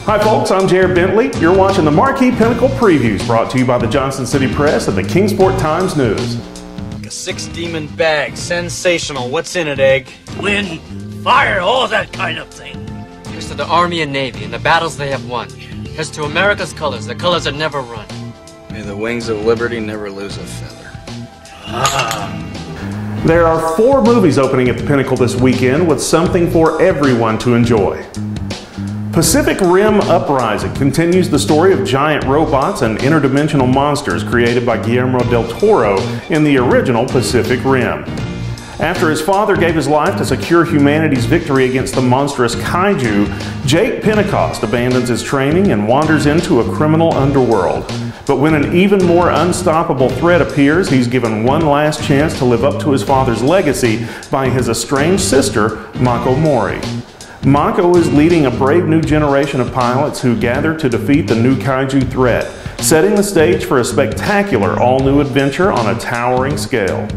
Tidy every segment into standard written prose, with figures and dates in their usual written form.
Hi folks, I'm Jared Bentley. You're watching the Marquee Pinnacle Previews brought to you by the Johnson City Press and the Kingsport Times News. A 6-demon bag. Sensational. What's in it, Egg? Wind, fire, all that kind of thing. Here's to the Army and Navy and the battles they have won. Here's to America's colors, the colors that never run. May the wings of liberty never lose a feather. There are 4 movies opening at the Pinnacle this weekend with something for everyone to enjoy. Pacific Rim Uprising continues the story of giant robots and interdimensional monsters created by Guillermo del Toro in the original Pacific Rim. After his father gave his life to secure humanity's victory against the monstrous kaiju, Jake Pentecost abandons his training and wanders into a criminal underworld. But when an even more unstoppable threat appears, he's given one last chance to live up to his father's legacy by his estranged sister, Mako Mori. Mako is leading a brave new generation of pilots who gather to defeat the new kaiju threat, setting the stage for a spectacular all-new adventure on a towering scale.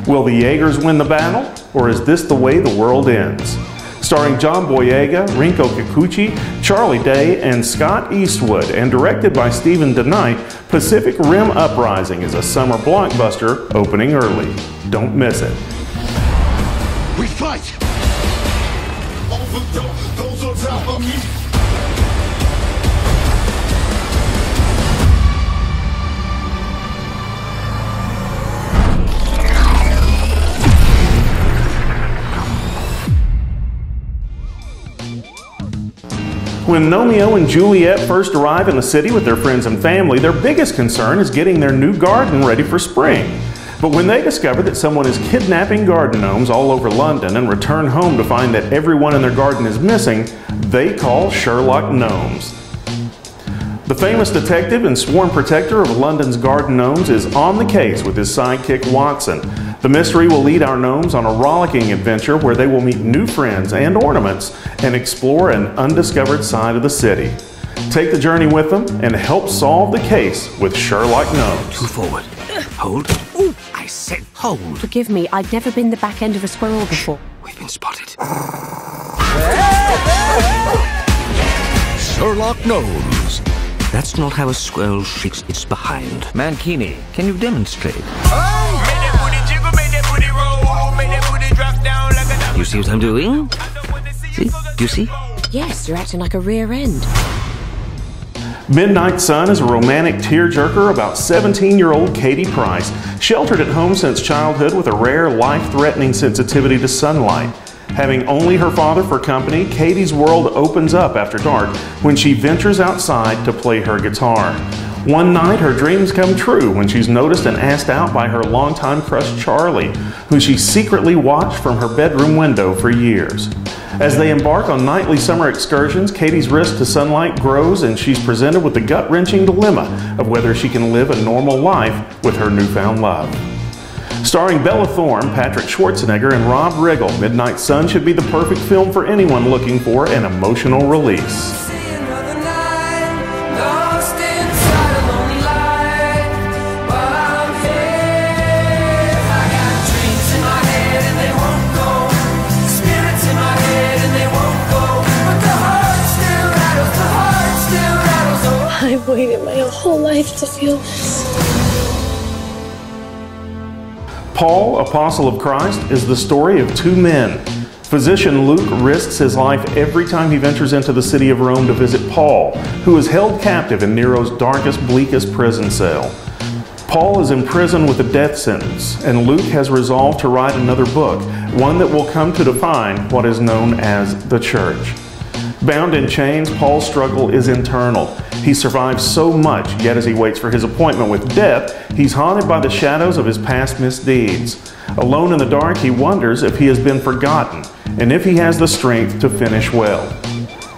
Will the Jaegers win the battle, or is this the way the world ends? Starring John Boyega, Rinko Kikuchi, Charlie Day, and Scott Eastwood, and directed by Stephen DeKnight, Pacific Rim Uprising is a summer blockbuster opening early. Don't miss it. We fight! Those on top of me. When Romeo and Juliet first arrive in the city with their friends and family, their biggest concern is getting their new garden ready for spring. But when they discover that someone is kidnapping garden gnomes all over London and return home to find that everyone in their garden is missing, they call Sherlock Gnomes. The famous detective and sworn protector of London's garden gnomes is on the case with his sidekick Watson. The mystery will lead our gnomes on a rollicking adventure where they will meet new friends and ornaments and explore an undiscovered side of the city. Take the journey with them and help solve the case with Sherlock Gnomes. Move forward. Hold. Ooh, I said hold. Forgive me, I've never been the back end of a squirrel before. We've been spotted. Sherlock Gnomes. That's not how a squirrel shakes its behind. Mankini, can you demonstrate? You see what I'm doing? See? Do you see? Yes, you're acting like a rear end. Midnight Sun is a romantic tearjerker about 17-year-old Katie Price, sheltered at home since childhood with a rare, life-threatening sensitivity to sunlight. Having only her father for company, Katie's world opens up after dark when she ventures outside to play her guitar. One night, her dreams come true when she's noticed and asked out by her longtime crush Charlie, who she secretly watched from her bedroom window for years. As they embark on nightly summer excursions, Katie's risk to sunlight grows and she's presented with the gut-wrenching dilemma of whether she can live a normal life with her newfound love. Starring Bella Thorne, Patrick Schwarzenegger, and Rob Riggle, Midnight Sun should be the perfect film for anyone looking for an emotional release. I've waited my whole life to feel this. Paul, Apostle of Christ, is the story of 2 men. Physician Luke risks his life every time he ventures into the city of Rome to visit Paul, who is held captive in Nero's darkest, bleakest prison cell. Paul is imprisoned with a death sentence, and Luke has resolved to write another book, one that will come to define what is known as the Church. Bound in chains, Paul's struggle is internal. He survives so much, yet as he waits for his appointment with death, he's haunted by the shadows of his past misdeeds. Alone in the dark, he wonders if he has been forgotten, and if he has the strength to finish well.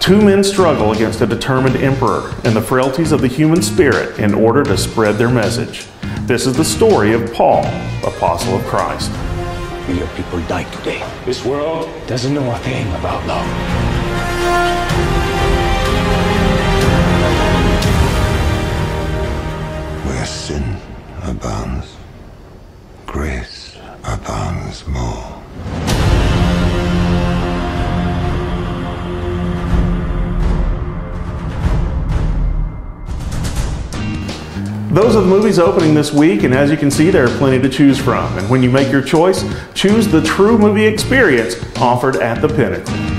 2 men struggle against a determined emperor and the frailties of the human spirit in order to spread their message. This is the story of Paul, Apostle of Christ. Will your people die today? This world doesn't know a thing about love. Where sin abounds, grace abounds more. Those are the movies opening this week, and as you can see, there are plenty to choose from. And when you make your choice, choose the true movie experience offered at the Pinnacle.